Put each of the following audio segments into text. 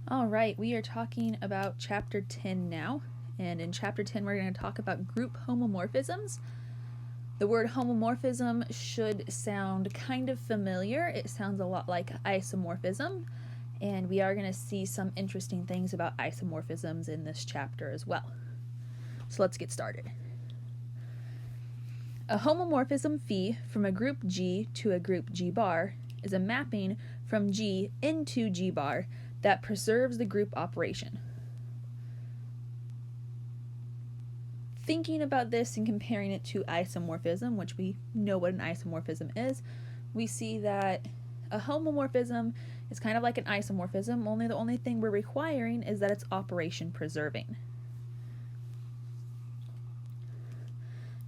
All right, we are talking about Chapter 10 now, and in Chapter 10 we're going to talk about group homomorphisms. The word homomorphism should sound kind of familiar. It sounds a lot like isomorphism, and we are going to see some interesting things about isomorphisms in this chapter as well. So let's get started. A homomorphism phi from a group G to a group G bar is a mapping from G into G bar that preserves the group operation. Thinking about this and comparing it to isomorphism, which we know what an isomorphism is, we see that a homomorphism is kind of like an isomorphism, only the only thing we're requiring is that it's operation preserving.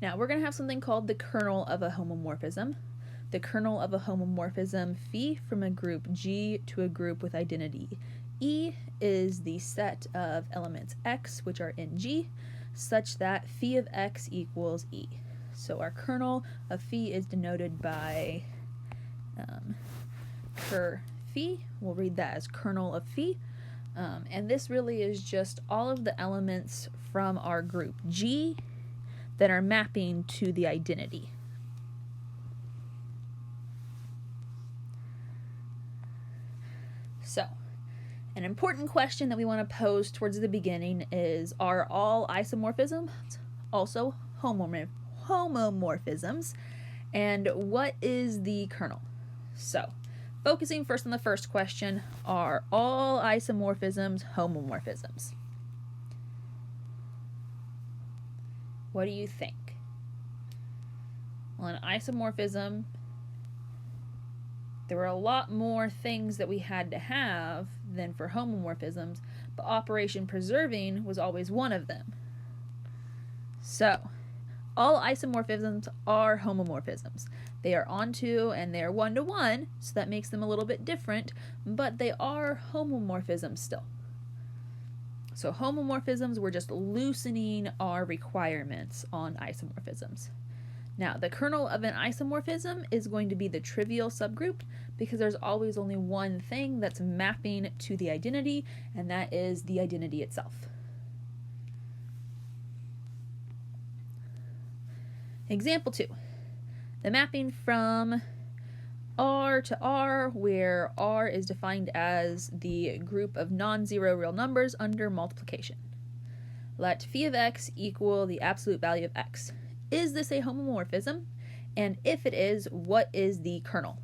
Now we're going to have something called the kernel of a homomorphism. The kernel of a homomorphism phi from a group G to a group with identity E is the set of elements X which are in G such that phi of X equals E. So our kernel of phi is denoted by ker phi. We'll read that as kernel of phi. And this really is just all of the elements from our group G that are mapping to the identity. So, an important question that we want to pose towards the beginning is, are all isomorphisms also homomorphisms? And what is the kernel? So, focusing first on the first question, are all isomorphisms homomorphisms? What do you think? Well, an isomorphism, there were a lot more things that we had to have than for homomorphisms, but operation preserving was always one of them. So, all isomorphisms are homomorphisms. They are onto and they are one-to-one, so that makes them a little bit different, but they are homomorphisms still. So homomorphisms, we're just loosening our requirements on isomorphisms. Now, the kernel of an isomorphism is going to be the trivial subgroup because there's always only one thing that's mapping to the identity, and that is the identity itself. Example 2. The mapping from R to R, where R is defined as the group of non-zero real numbers under multiplication. Let phi of X equal the absolute value of X. Is this a homomorphism? And if it is, what is the kernel?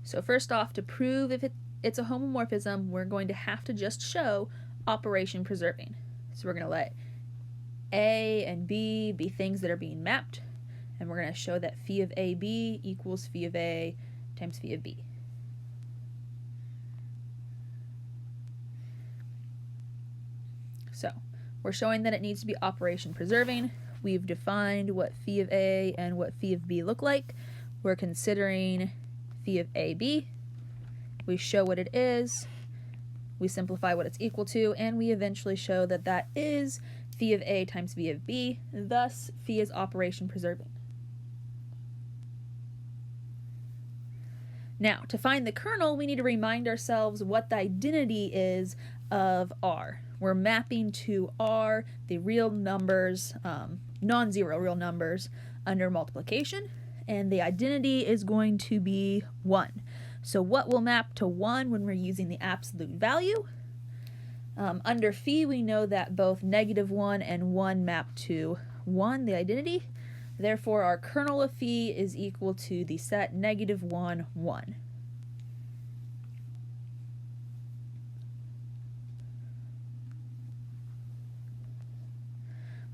So first off, to prove if it's a homomorphism, we're going to have to just show operation preserving. So we're going to let A and B be things that are being mapped, and we're going to show that phi of AB equals phi of A times phi of B. So we're showing that it needs to be operation preserving. We've defined what phi of A and what phi of B look like. We're considering phi of AB. We show what it is. We simplify what it's equal to, and we eventually show that that is phi of A times phi of B. Thus, phi is operation preserving. Now, to find the kernel, we need to remind ourselves what the identity is of R. We're mapping to R the real numbers, non-zero real numbers under multiplication, and the identity is going to be 1. So what will map to 1 when we're using the absolute value? Under phi, we know that both -1 and 1 map to 1, the identity. Therefore, our kernel of phi is equal to the set -1, 1.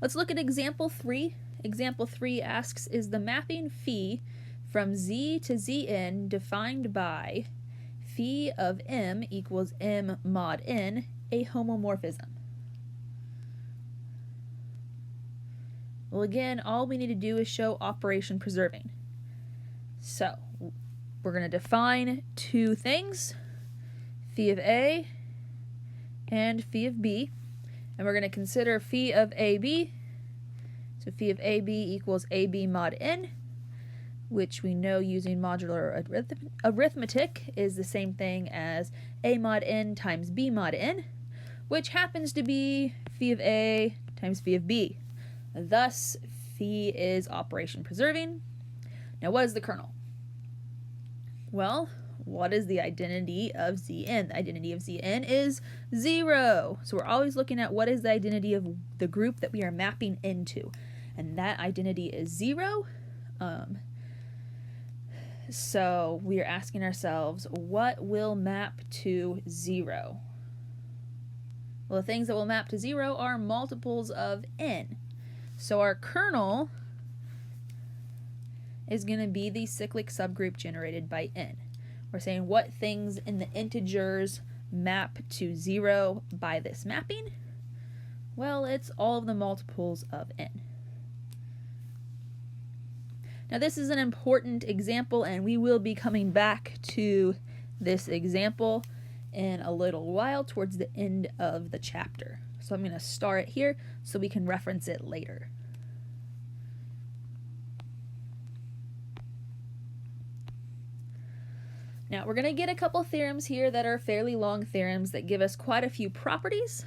Let's look at example 3. Example 3 asks, is the mapping phi from Z to Zn defined by phi of M equals M mod N a homomorphism? Well, again, all we need to do is show operation preserving. So we're going to define two things, phi of A and phi of B, and we're going to consider phi of AB. So phi of AB equals AB mod N. which we know using modular arithmetic is the same thing as A mod n times B mod n, which happens to be phi of A times phi of B. Thus, phi is operation preserving. Now, what is the kernel? Well, what is the identity of Zn? The identity of Zn is 0. So we're always looking at what is the identity of the group that we are mapping into. And that identity is 0. So we are asking ourselves, what will map to 0? Well, the things that will map to 0 are multiples of n. So our kernel is going to be the cyclic subgroup generated by n. We're saying what things in the integers map to 0 by this mapping? Well, it's all of the multiples of n. Now this is an important example, and we will be coming back to this example in a little while towards the end of the chapter. So I'm going to star it here so we can reference it later. Now we're going to get a couple theorems here that are fairly long theorems that give us quite a few properties.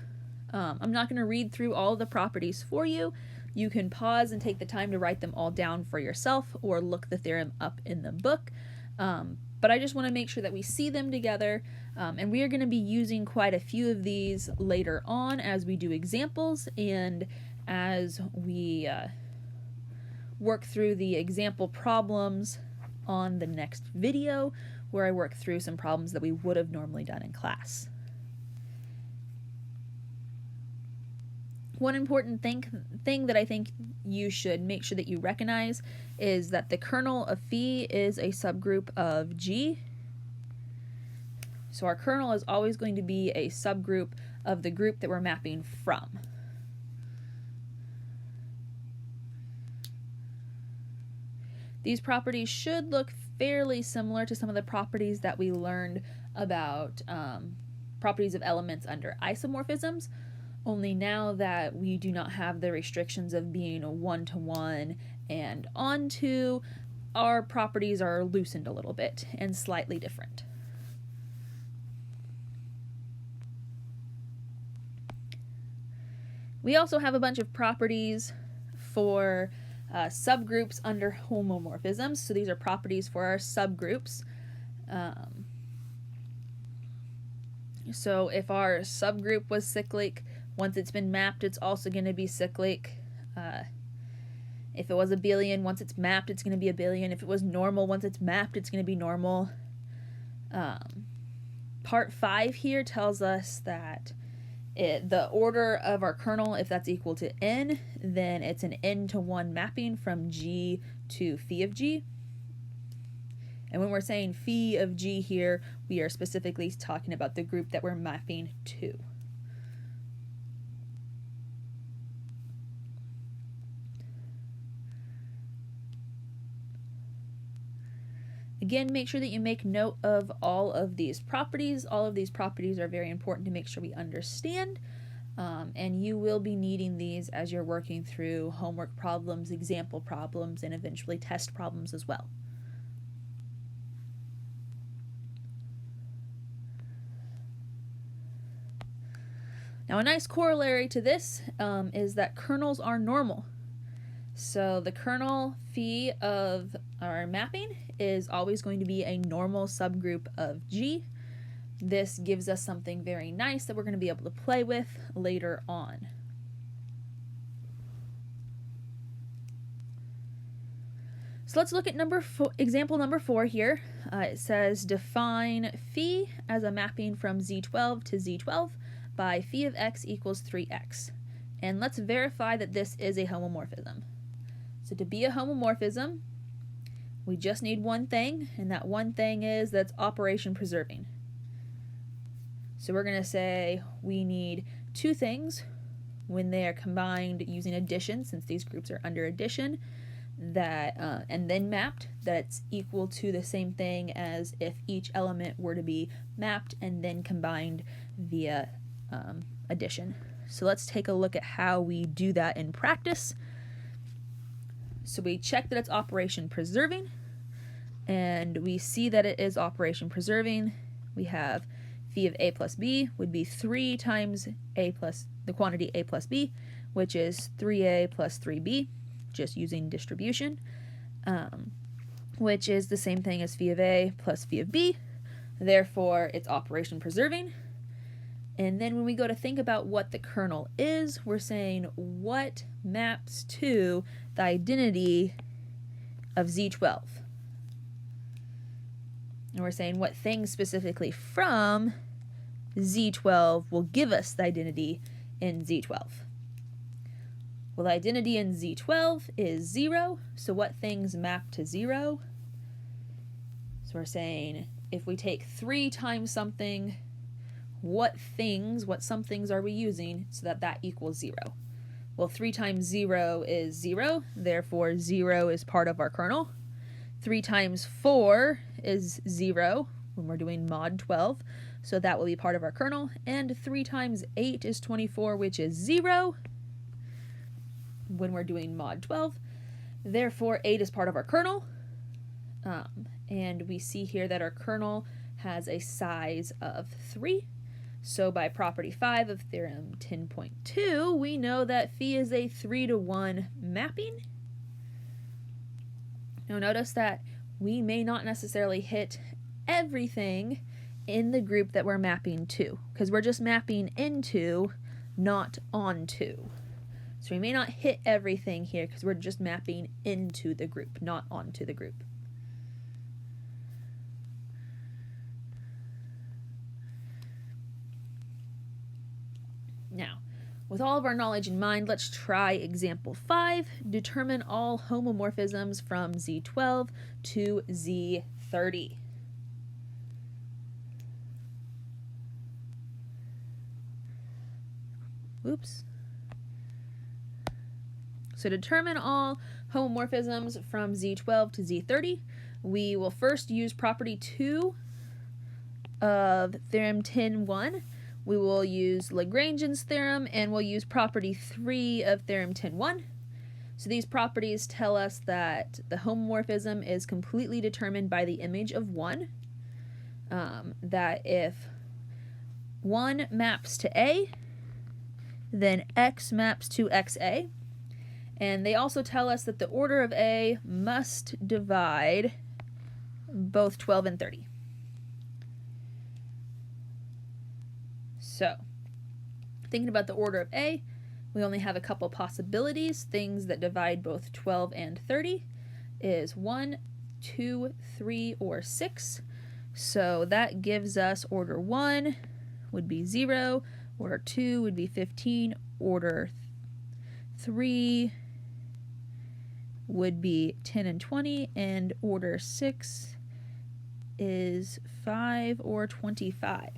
I'm not going to read through all the properties for you. You can pause and take the time to write them all down for yourself or look the theorem up in the book. But I just want to make sure that we see them together, and we are going to be using quite a few of these later on as we do examples and as we work through the example problems on the next video, where I work through some problems that we would have normally done in class. One important thing that I think you should make sure that you recognize is that the kernel of phi is a subgroup of G. So our kernel is always going to be a subgroup of the group that we're mapping from. These properties should look fairly similar to some of the properties that we learned about properties of elements under isomorphisms, only now that we do not have the restrictions of being a one-to-one and onto, our properties are loosened a little bit and slightly different. We also have a bunch of properties for subgroups under homomorphisms. So these are properties for our subgroups. So if our subgroup was cyclic, once it's been mapped, it's also going to be cyclic. If it was abelian, once it's mapped, it's going to be abelian. If it was normal, once it's mapped, it's going to be normal. Part 5 here tells us that the order of our kernel, if that's equal to n, then it's an n-to-1 mapping from G to phi of G. And when we're saying phi of G here, we are specifically talking about the group that we're mapping to. Again, make sure that you make note of all of these properties. All of these properties are very important to make sure we understand, and you will be needing these as you're working through homework problems, example problems, and eventually test problems as well. Now, a nice corollary to this is that kernels are normal. So the kernel phi of our mapping is always going to be a normal subgroup of G. This gives us something very nice that we're going to be able to play with later on. So let's look at example number 4 here. It says define phi as a mapping from Z12 to Z12 by phi of x equals 3x. And let's verify that this is a homomorphism. So to be a homomorphism, we just need one thing, and that one thing is that's operation preserving. So we're going to say we need two things when they are combined using addition, since these groups are under addition, that and then mapped, that it's equal to the same thing as if each element were to be mapped and then combined via addition. So let's take a look at how we do that in practice. So we check that it's operation preserving. and we see that it is operation preserving. We have phi of a plus b would be 3 times a plus the quantity a plus b, which is 3a plus 3b, just using distribution, which is the same thing as phi of a plus phi of b. Therefore, it's operation preserving. And then when we go to think about what the kernel is, we're saying what maps to the identity of Z12. And we're saying what things specifically from Z12 will give us the identity in Z12. Well, the identity in Z12 is 0, so what things map to 0? So we're saying if we take 3 times something, what somethings are we using so that that equals 0? Well, 3 times 0 is 0, therefore 0 is part of our kernel. 3 times 4 is 0 when we're doing mod 12, so that will be part of our kernel. And 3 times 8 is 24, which is 0 when we're doing mod 12. Therefore, 8 is part of our kernel. And we see here that our kernel has a size of 3. So by property 5 of theorem 10.2, we know that phi is a 3-to-1 mapping. Now notice that we may not necessarily hit everything in the group that we're mapping to, because we're just mapping into, not onto. So we may not hit everything here because we're just mapping into the group, not onto the group. Now, with all of our knowledge in mind, let's try example 5. Determine all homomorphisms from Z12 to Z30. Oops. So determine all homomorphisms from Z12 to Z30. We will first use property 2 of theorem 10.1. We will use Lagrange's theorem, and we'll use property 3 of theorem 10.1. So these properties tell us that the homomorphism is completely determined by the image of 1. That if 1 maps to A, then X maps to XA. And they also tell us that the order of A must divide both 12 and 30. So, thinking about the order of A, we only have a couple possibilities. Things that divide both 12 and 30 is 1, 2, 3, or 6. So that gives us order 1 would be 0, order 2 would be 15, order 3 would be 10 and 20, and order 6 is 5 or 25.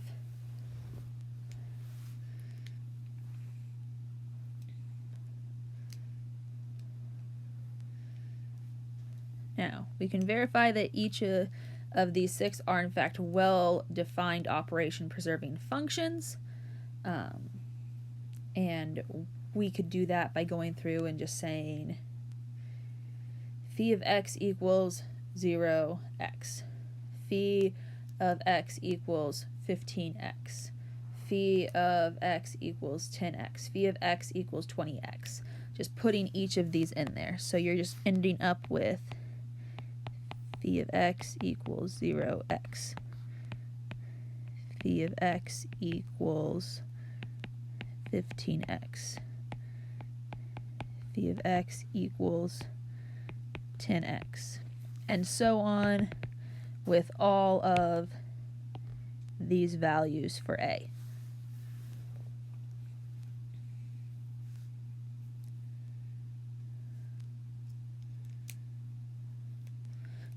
Now, we can verify that each of these 6 are in fact well-defined operation-preserving functions, and we could do that by going through and just saying phi of x equals 0x, phi of x equals 15x, phi of x equals 10x, phi of x equals 20x. Just putting each of these in there. So you're just ending up with phi of x equals 0x, phi of x equals 15x, phi of x equals 10x, and so on with all of these values for A.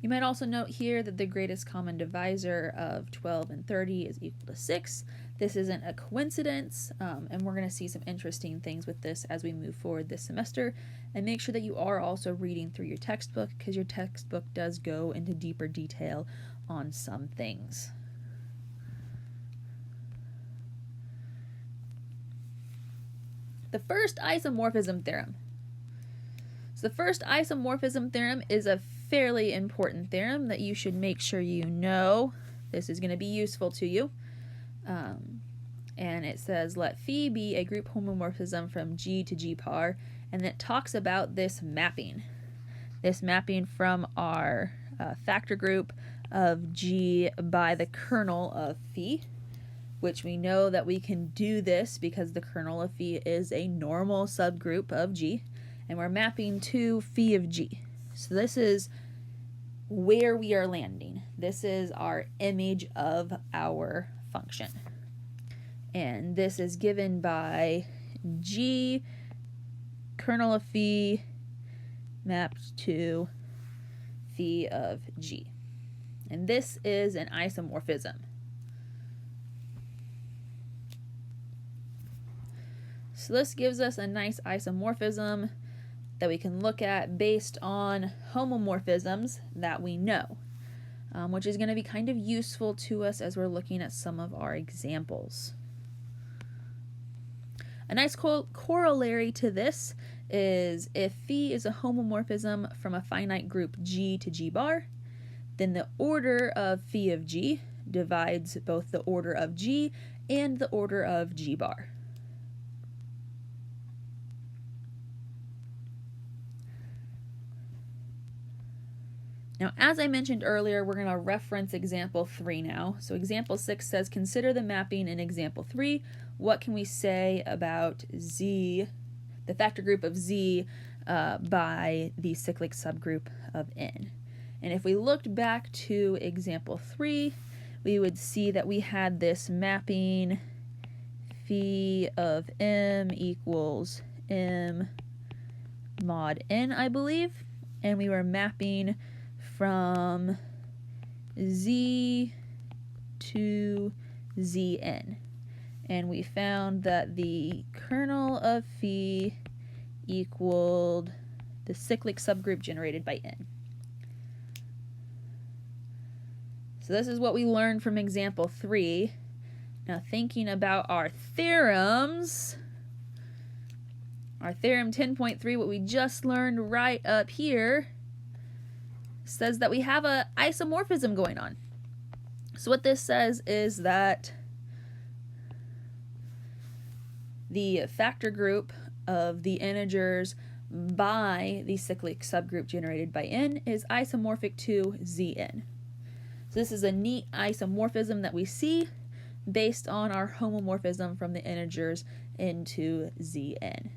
You might also note here that the greatest common divisor of 12 and 30 is equal to 6. This isn't a coincidence, and we're going to see some interesting things with this as we move forward this semester. And make sure that you are also reading through your textbook, because your textbook does go into deeper detail on some things. The first isomorphism theorem. So the first isomorphism theorem is a fairly important theorem that you should make sure you know. This is going to be useful to you. And it says, let phi be a group homomorphism from G to G par, and it talks about this mapping. This mapping from our factor group of G by the kernel of phi, which we know that we can do this because the kernel of phi is a normal subgroup of G, and we're mapping to phi of G. So this is where we are landing. This is our image of our function. And this is given by G kernel of phi mapped to phi of G. And this is an isomorphism. So this gives us a nice isomorphism that we can look at based on homomorphisms that we know, which is going to be kind of useful to us as we're looking at some of our examples. A nice corollary to this is if phi is a homomorphism from a finite group G to G bar, then the order of phi of G divides both the order of G and the order of G bar. Now, as I mentioned earlier, we're going to reference example 3 now. So example 6 says, consider the mapping in example 3. What can we say about Z, the factor group of Z, by the cyclic subgroup of N? And if we looked back to example 3, we would see that we had this mapping phi of M equals M mod N, I believe. And we were mapping from Z to Zn. And we found that the kernel of phi equaled the cyclic subgroup generated by N. So this is what we learned from example 3. Now thinking about our theorems, our theorem 10.3, what we just learned right up here, says that we have a isomorphism going on. So what this says is that the factor group of the integers by the cyclic subgroup generated by N is isomorphic to Zn. So this is a neat isomorphism that we see based on our homomorphism from the integers into Zn.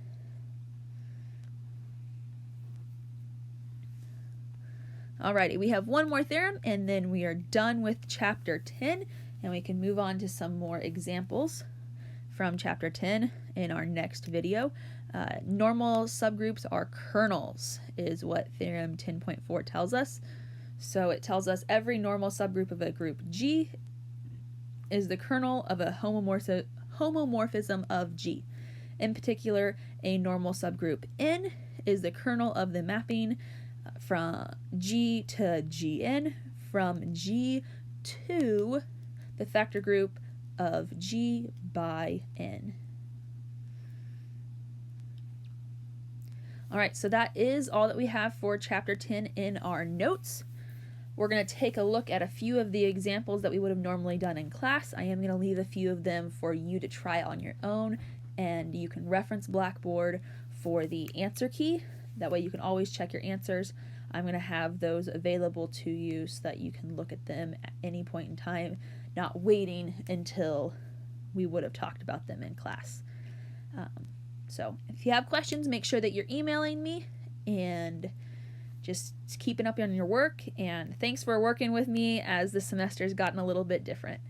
Alrighty, we have one more theorem and then we are done with chapter 10, and we can move on to some more examples from chapter 10 in our next video. Normal subgroups are kernels is what theorem 10.4 tells us. So it tells us every normal subgroup of a group G is the kernel of a homomorphism of G. In particular, a normal subgroup N is the kernel of the mapping from G to Gn from G to the factor group of G by N. Alright, so that is all that we have for chapter 10 in our notes. We're going to take a look at a few of the examples that we would have normally done in class. I am going to leave a few of them for you to try on your own, and you can reference Blackboard for the answer key. That way you can always check your answers. I'm going to have those available to you so that you can look at them at any point in time, not waiting until we would have talked about them in class. So if you have questions, make sure that you're emailing me, and just keeping up on your work. And thanks for working with me as the semester's gotten a little bit different.